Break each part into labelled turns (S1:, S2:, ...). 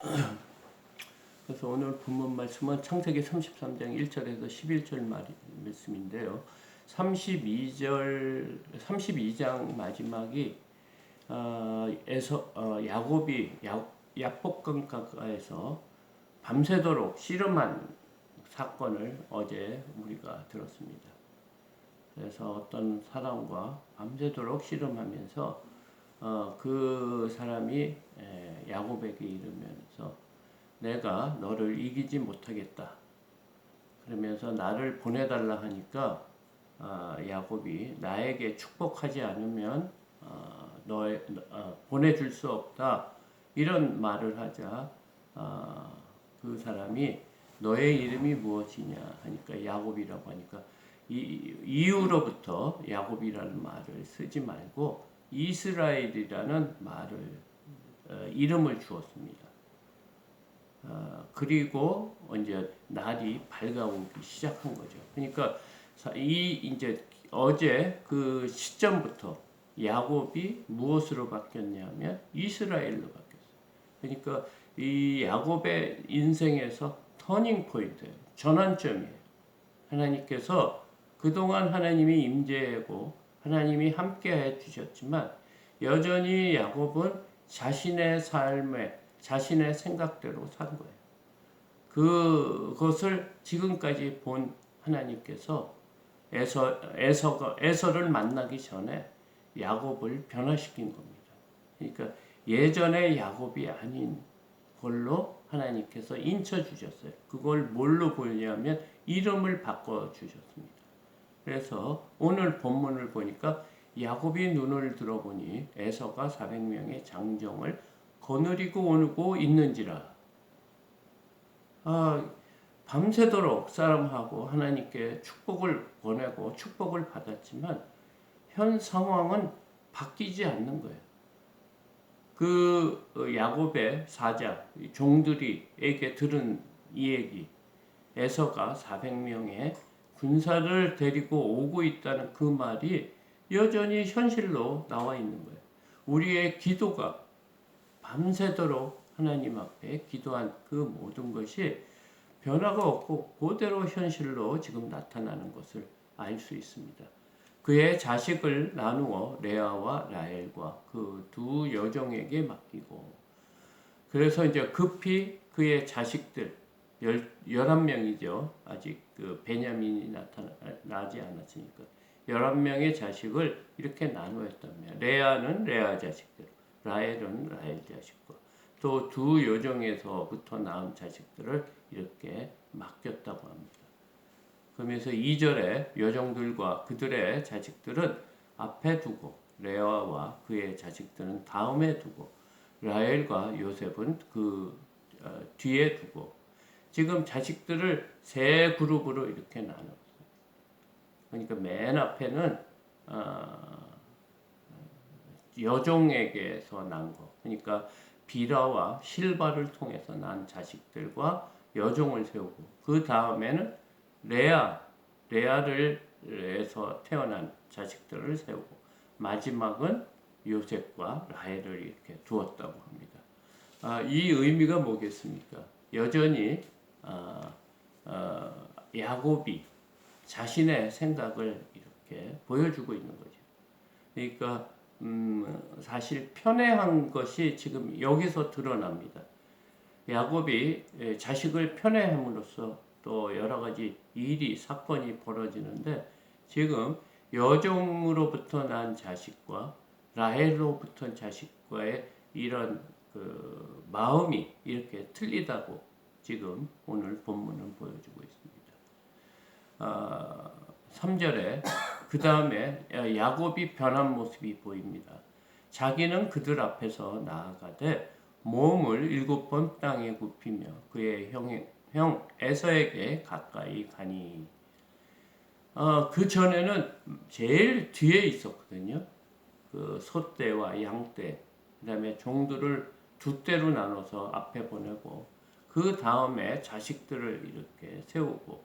S1: 그래서 오늘 본문 말씀은 창세기 33장 1절에서 11절 말씀인데요. 32장 마지막이 야곱이 야복강가에서 밤새도록 씨름한 사건을 어제 우리가 들었습니다. 그래서 어떤 사람과 밤새도록 씨름하면서 그 사람이 야곱에게 이르면서 내가 너를 이기지 못하겠다. 그러면서 나를 보내달라 하니까 야곱이 나에게 축복하지 않으면 보내줄 수 없다. 이런 말을 하자 그 사람이 너의 이름이 무엇이냐 하니까 야곱이라고 하니까 이후로부터 야곱이라는 말을 쓰지 말고 이스라엘이라는 말을 이름을 주었습니다. 그리고 이제 날이 밝아오기 시작한 거죠. 그러니까 이제 어제 그 시점부터 야곱이 무엇으로 바뀌었냐면 이스라엘로 바뀌었어요. 그러니까 이 야곱의 인생에서 터닝 포인트예요. 전환점이에요. 하나님께서 그동안 하나님이 임재하고 하나님이 함께 해 주셨지만 여전히 야곱은 자신의 삶에 자신의 생각대로 산 거예요. 그것을 지금까지 본 하나님께서 에서를 만나기 전에 야곱을 변화시킨 겁니다. 그러니까 예전의 야곱이 아닌 걸로 하나님께서 인쳐 주셨어요. 그걸 뭘로 보이냐면 이름을 바꿔 주셨습니다. 그래서 오늘 본문을 보니까 야곱이 눈을 들어보니 에서가 400명의 장정을 거느리고 오고 있는지라. 밤새도록 사람하고 하나님께 축복을 보내고 축복을 받았지만 현 상황은 바뀌지 않는 거예요. 그 야곱의 사자 종들이에게 들은 이 얘기, 에서가 400명의 군사를 데리고 오고 있다는 그 말이 여전히 현실로 나와 있는 거예요. 우리의 기도가 밤새도록 하나님 앞에 기도한 그 모든 것이 변화가 없고 그대로 현실로 지금 나타나는 것을 알 수 있습니다. 그의 자식을 나누어 레아와 라헬과 그 두 여종에게 맡기고 그래서 이제 급히 그의 자식들 11명이죠. 아직 그 베냐민이 나지 않았으니까 11명의 자식을 이렇게 나누었다면 레아는 레아 자식들, 라헬은 라헬 자식과 또 두 여종에서부터 낳은 자식들을 이렇게 맡겼다고 합니다. 그러면서 2절에 여종들과 그들의 자식들은 앞에 두고 레아와 그의 자식들은 다음에 두고 라헬과 요셉은 그 뒤에 두고 지금 자식들을 세 그룹으로 이렇게 나눴어요. 그러니까 맨 앞에는 여종에게서 난 거. 그러니까 비라와 실바를 통해서 난 자식들과 여종을 세우고 그 다음에는 레아를에서 태어난 자식들을 세우고 마지막은 요셉과 라헬을 이렇게 두었다고 합니다. 이 의미가 뭐겠습니까? 여전히 야곱이 자신의 생각을 이렇게 보여주고 있는 거죠. 그러니까 사실 편애한 것이 지금 여기서 드러납니다. 야곱이 자식을 편애함으로써 또 여러 가지 사건이 벌어지는데 지금 여종으로부터 난 자식과 라헬로부터 자식과의 이런 그 마음이 이렇게 틀리다고 지금 오늘 본문은 보여주고 있습니다. 3절에 그 다음에 야곱이 변한 모습이 보입니다. 자기는 그들 앞에서 나아가되 몸을 7번 땅에 굽히며 그의 형 에서에게 가까이 가니 그 전에는 제일 뒤에 있었거든요. 그 소떼와 양떼 그 다음에 종들을 두 떼로 나눠서 앞에 보내고 그 다음에 자식들을 이렇게 세우고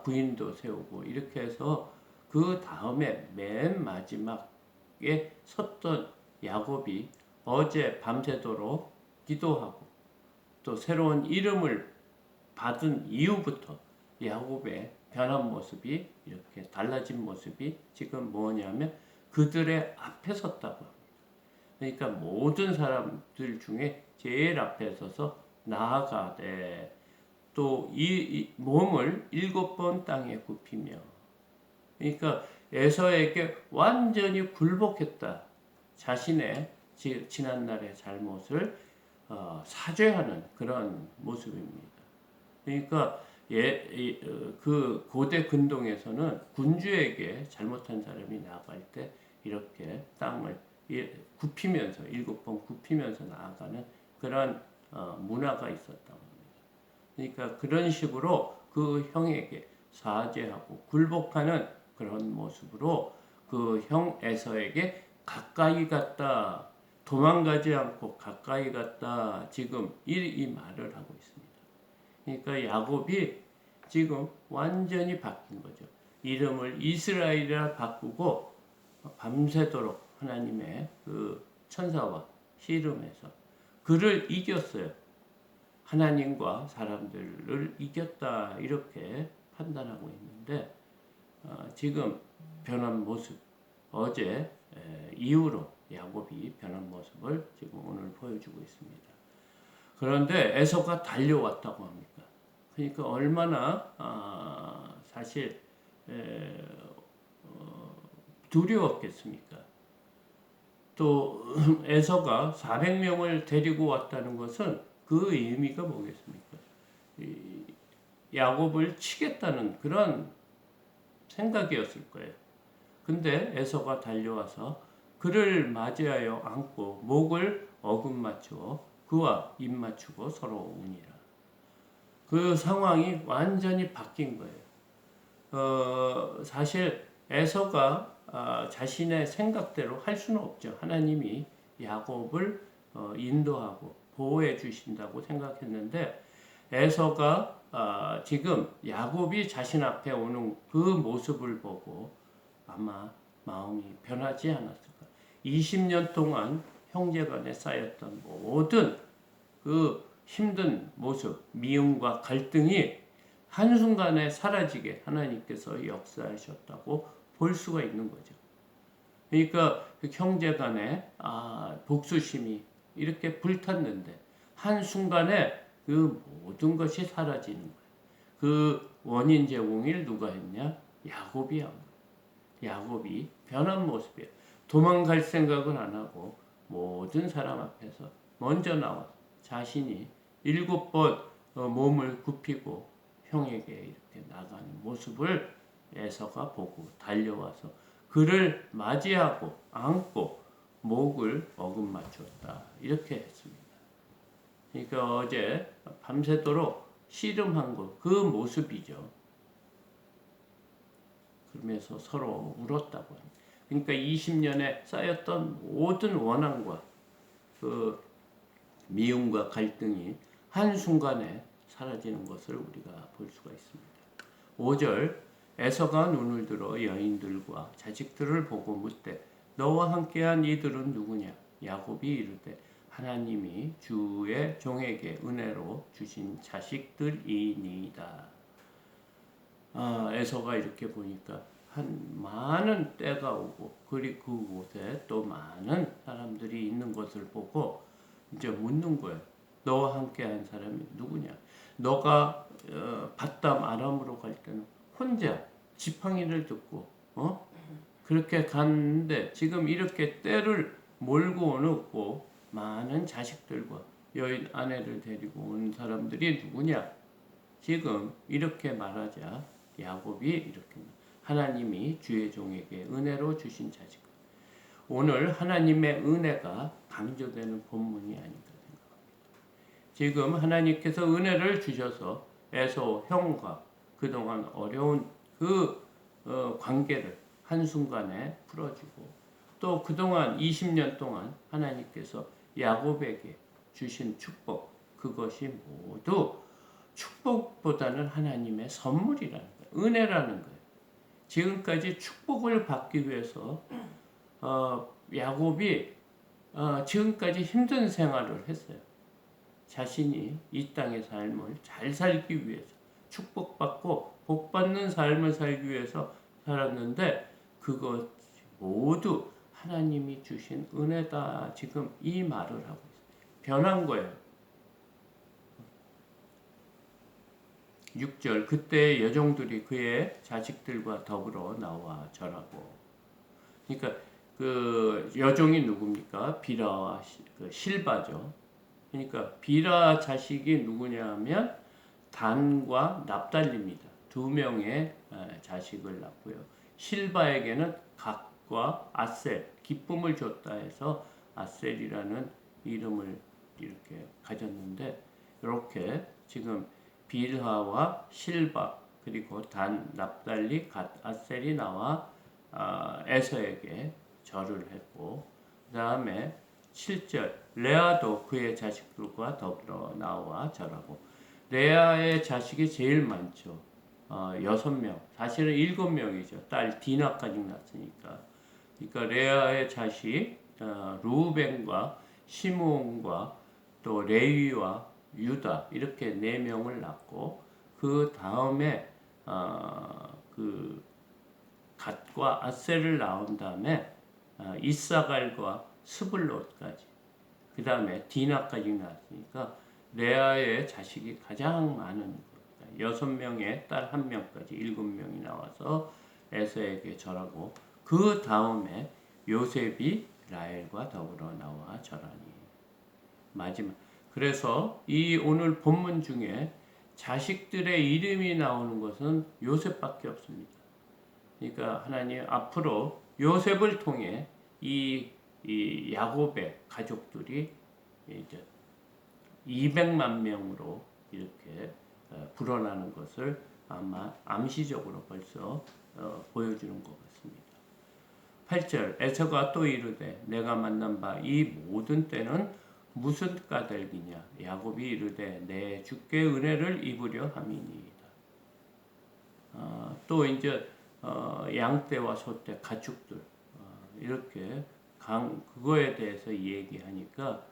S1: 부인도 세우고 이렇게 해서 그 다음에 맨 마지막에 섰던 야곱이 어제 밤새도록 기도하고 또 새로운 이름을 받은 이후부터 야곱의 변한 모습이 이렇게 달라진 모습이 지금 뭐냐면 그들의 앞에 섰다고 합니다. 그러니까 모든 사람들 중에 제일 앞에 서서 나아가되 또 이 몸을 7번 땅에 굽히며, 그러니까 에서에게 완전히 굴복했다. 자신의 지난날의 잘못을 사죄하는 그런 모습입니다. 그러니까 그 고대 근동에서는 군주에게 잘못한 사람이 나아갈 때 이렇게 땅을 굽히면서 7번 굽히면서 나아가는 그런 문화가 있었다고 합니다. 그러니까 그런 식으로 그 형에게 사죄하고 굴복하는 그런 모습으로 그 형 에서에게 가까이 갔다, 도망가지 않고 가까이 갔다, 지금 이 말을 하고 있습니다. 그러니까 야곱이 지금 완전히 바뀐 거죠. 이름을 이스라엘이라 바꾸고 밤새도록 하나님의 그 천사와 씨름해서 그를 이겼어요. 하나님과 사람들을 이겼다, 이렇게 판단하고 있는데 지금 변한 모습, 어제 이후로 야곱이 변한 모습을 지금 오늘 보여주고 있습니다. 그런데 에서가 달려왔다고 합니다. 그러니까 얼마나 사실 두려웠겠습니까? 또 에서가 400명을 데리고 왔다는 것은 그 의미가 뭐겠습니까? 야곱을 치겠다는 그런 생각이었을 거예요. 근데 에서가 달려와서 그를 맞이하여 안고 목을 어금맞추어 그와 입 맞추고 서로 우니라. 그 상황이 완전히 바뀐 거예요. 사실 에서가 자신의 생각대로 할 수는 없죠. 하나님이 야곱을 인도하고 보호해 주신다고 생각했는데 에서가 지금 야곱이 자신 앞에 오는 그 모습을 보고 아마 마음이 변하지 않았을까. 20년 동안 형제간에 쌓였던 모든 그 힘든 모습, 미움과 갈등이 한순간에 사라지게 하나님께서 역사하셨다고 볼 수가 있는 거죠. 그러니까 그 형제간에 복수심이 이렇게 불탔는데 한순간에 그 모든 것이 사라지는 거예요. 그 원인 제공을 누가 했냐? 야곱이 한 거예요. 야곱이 변한 모습이에요. 도망갈 생각을 안 하고 모든 사람 앞에서 먼저 나와 자신이 7번 몸을 굽히고 형에게 이렇게 나가는 모습을 에서가 보고 달려와서 그를 맞이하고 안고 목을 어금맞추었다, 이렇게 했습니다. 그러니까 어제 밤새도록 씨름한 것, 그 모습이죠. 그러면서 서로 울었다고 합니다. 그러니까 20년에 쌓였던 모든 원한과 그 미움과 갈등이 한순간에 사라지는 것을 우리가 볼 수가 있습니다. 5절, 에서가 눈을 들어 여인들과 자식들을 보고 묻되 너와 함께한 이들은 누구냐? 야곱이 이르되 하나님이 주의 종에게 은혜로 주신 자식들이니이다. 에서가 이렇게 보니까 한 많은 때가 오고 그리고 그곳에 또 많은 사람들이 있는 것을 보고 이제 묻는 거예요. 너와 함께한 사람이 누구냐? 너가 바담 아람으로 갈 때는 혼자 지팡이를 듣고 그렇게 갔는데 지금 이렇게 때를 몰고 오고 많은 자식들과 여인 아내를 데리고 온 사람들이 누구냐? 지금 이렇게 말하자 야곱이 이렇게 하나님이 주의 종에게 은혜로 주신 자식. 오늘 하나님의 은혜가 강조되는 본문이 아닌가 생각합니다. 지금 하나님께서 은혜를 주셔서 에서 형과 그동안 어려운 그 관계를 한순간에 풀어주고 또 그동안 20년 동안 하나님께서 야곱에게 주신 축복, 그것이 모두 축복보다는 하나님의 선물이라는 거예요. 은혜라는 거예요. 지금까지 축복을 받기 위해서 야곱이 지금까지 힘든 생활을 했어요. 자신이 이 땅의 삶을 잘 살기 위해서 축복받고 복받는 삶을 살기 위해서 살았는데 그것 모두 하나님이 주신 은혜다. 지금 이 말을 하고 있어요. 변한 거예요. 6절 그때 여종들이 그의 자식들과 더불어 나와 절하고. 그러니까 그 여종이 누굽니까? 비라와 실바죠. 그러니까 비라 자식이 누구냐면 단과 납달리입니다. 두 명의 자식을 낳고요. 실바에게는 각과 아셀, 기쁨을 줬다 해서 아셀이라는 이름을 이렇게 가졌는데 이렇게 지금 빌하와 실바 그리고 단, 납달리, 갓, 아셀이 나와 에서에게 절을 했고 그 다음에 7절 레아도 그의 자식들과 더불어 나와 절하고 레아의 자식이 제일 많죠. 6명 사실은 7명이죠. 딸 디나까지 낳았으니까 그러니까 레아의 자식 루벤과 시므온과 또 레위와 유다 이렇게 4명을 낳고 그 다음에 그 갓과 아셀을 낳은 다음에 이사갈과 스불롯까지 그 다음에 디나까지 낳았으니까 레아의 자식이 가장 많은 겁니다. 6명의 딸 1명까지 7명이 나와서 에서에게 절하고 그 다음에 요셉이 라헬과 더불어 나와 절하니 마지막 그래서 이 오늘 본문 중에 자식들의 이름이 나오는 것은 요셉밖에 없습니다. 그러니까 하나님 앞으로 요셉을 통해 이 야곱의 가족들이 이제 200만 명으로 이렇게 불어나는 것을 아마 암시적으로 벌써 보여주는 것 같습니다. 8절 에서가 또 이르되 내가 만난 바 이 모든 때는 무슨 까닭이냐 야곱이 이르되 내 주께 은혜를 입으려 함이니이다. 또 이제 양떼와 소떼 가축들 이렇게 그거에 대해서 얘기하니까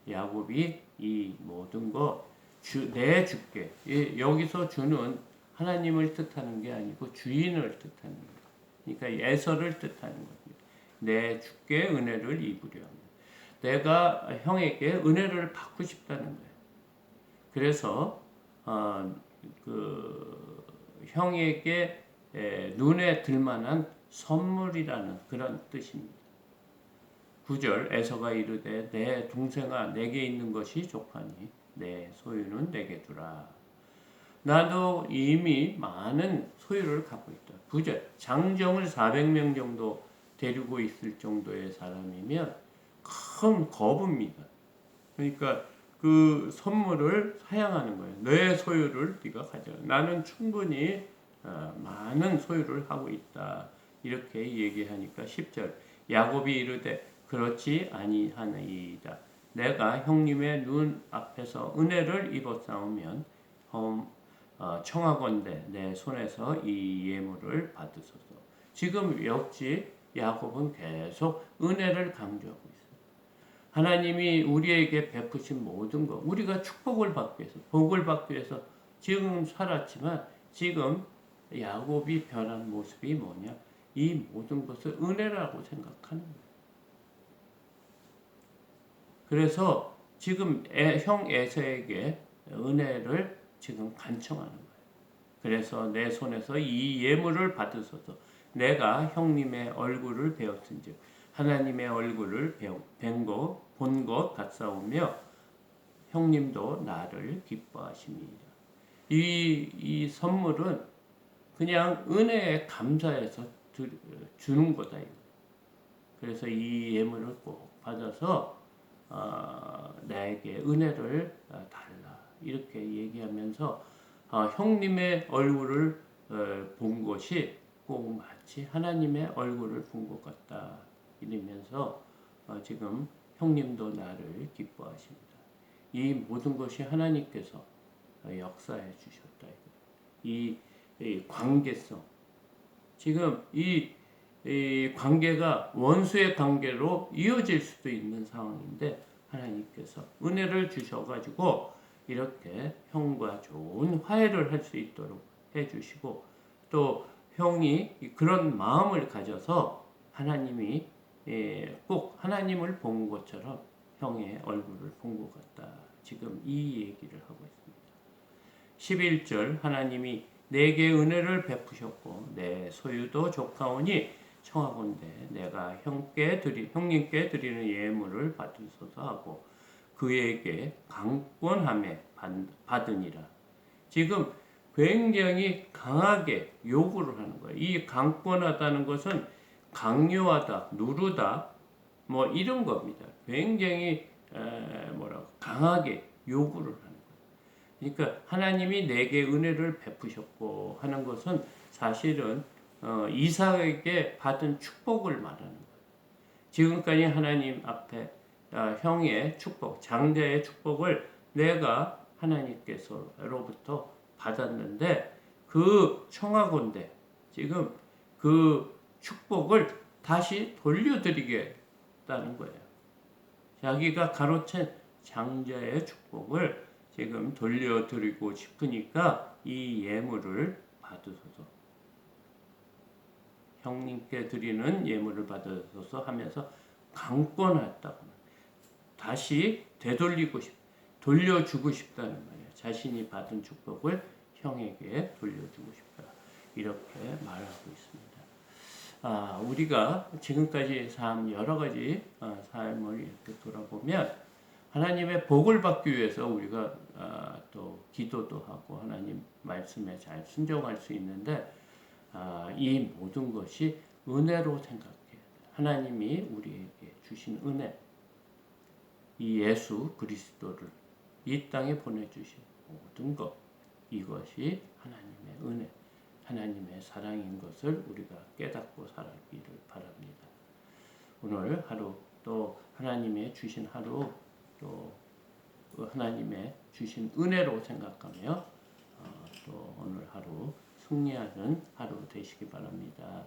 S1: 야곱이 이 모든 거 내 주께 여기서 주는 하나님을 뜻하는 게 아니고 주인을 뜻하는 거예요. 그러니까 에서를 뜻하는 겁니다. 내 주께 은혜를 입으려 합니다. 내가 형에게 은혜를 받고 싶다는 거예요. 그래서 그 형에게 눈에 들만한 선물이라는 그런 뜻입니다. 9절 에서가 이르되 내 동생아 내게 있는 것이 족하니 내 소유는 내게 두라. 나도 이미 많은 소유를 갖고 있다. 9절 장정을 400명 정도 데리고 있을 정도의 사람이면 큰 거부입니다. 그러니까 그 선물을 사양하는 거예요. 내 소유를 네가 가져라. 나는 충분히 많은 소유를 하고 있다. 이렇게 얘기하니까 10절 야곱이 이르되 그렇지 아니하나이다. 내가 형님의 눈 앞에서 은혜를 입었사오면 청하건대 내 손에서 이 예물을 받으소서. 지금 역시 야곱은 계속 은혜를 강조하고 있어요. 하나님이 우리에게 베푸신 모든 것, 우리가 축복을 받기 위해서, 복을 받기 위해서 지금 살았지만 지금 야곱이 변한 모습이 뭐냐? 이 모든 것을 은혜라고 생각하는 거예요. 그래서 지금 형 에서에게 은혜를 지금 간청하는 거예요. 그래서 내 손에서 이 예물을 받으소서. 내가 형님의 얼굴을 배웠은즉 하나님의 얼굴을 본 것 같사오며 형님도 나를 기뻐하십니다. 이 선물은 그냥 은혜에 감사해서 주는 거다. 그래서 이 예물을 꼭 받아서 나에게 은혜를 달라 이렇게 얘기하면서 형님의 얼굴을 본 것이 꼭 마치 하나님의 얼굴을 본 것 같다 이러면서 지금 형님도 나를 기뻐하십니다. 이 모든 것이 하나님께서 역사해 주셨다. 이 관계성 지금 이 관계가 원수의 관계로 이어질 수도 있는 상황인데 하나님께서 은혜를 주셔가지고 이렇게 형과 좋은 화해를 할 수 있도록 해주시고, 또 형이 그런 마음을 가져서 하나님이 꼭 하나님을 본 것처럼 형의 얼굴을 본 것 같다. 지금 이 얘기를 하고 있습니다. 11절 하나님이 내게 은혜를 베푸셨고 내 소유도 족하오니 청하건대 내가 형님께 드리는 예물을 받으소서 하고 그에게 강권함에 받으니라. 지금 굉장히 강하게 요구를 하는 거예요. 이 강권하다는 것은 강요하다, 누르다, 뭐 이런 겁니다. 굉장히 강하게 요구를 하는 거예요. 그러니까 하나님이 내게 은혜를 베푸셨고 하는 것은 사실은 이삭에게 받은 축복을 말하는 거예요. 지금까지 하나님 앞에 형의 축복, 장자의 축복을 내가 하나님께서로부터 받았는데 그 청하건대 지금 그 축복을 다시 돌려드리겠다는 거예요. 자기가 가로챈 장자의 축복을 지금 돌려드리고 싶으니까 이 예물을 받으소서. 형님께 드리는 예물을 받으소서 하면서 강권했다고 다시 돌려주고 싶다는 말이에요. 자신이 받은 축복을 형에게 돌려주고 싶다. 이렇게 말하고 있습니다. 우리가 지금까지 여러 가지 삶을 이렇게 돌아보면 하나님의 복을 받기 위해서 우리가 또 기도도 하고 하나님 말씀에 잘 순종할 수 있는데 이 모든 것이 은혜로 생각해야 돼요. 하나님이 우리에게 주신 은혜, 이 예수 그리스도를 이 땅에 보내주신 모든 것, 이것이 하나님의 은혜, 하나님의 사랑인 것을 우리가 깨닫고 살기를 바랍니다. 오늘 하루 또 하나님의 주신 하루 또 하나님의 주신 은혜로 생각하며 또 오늘 하루 승리하는 하루 되시기 바랍니다.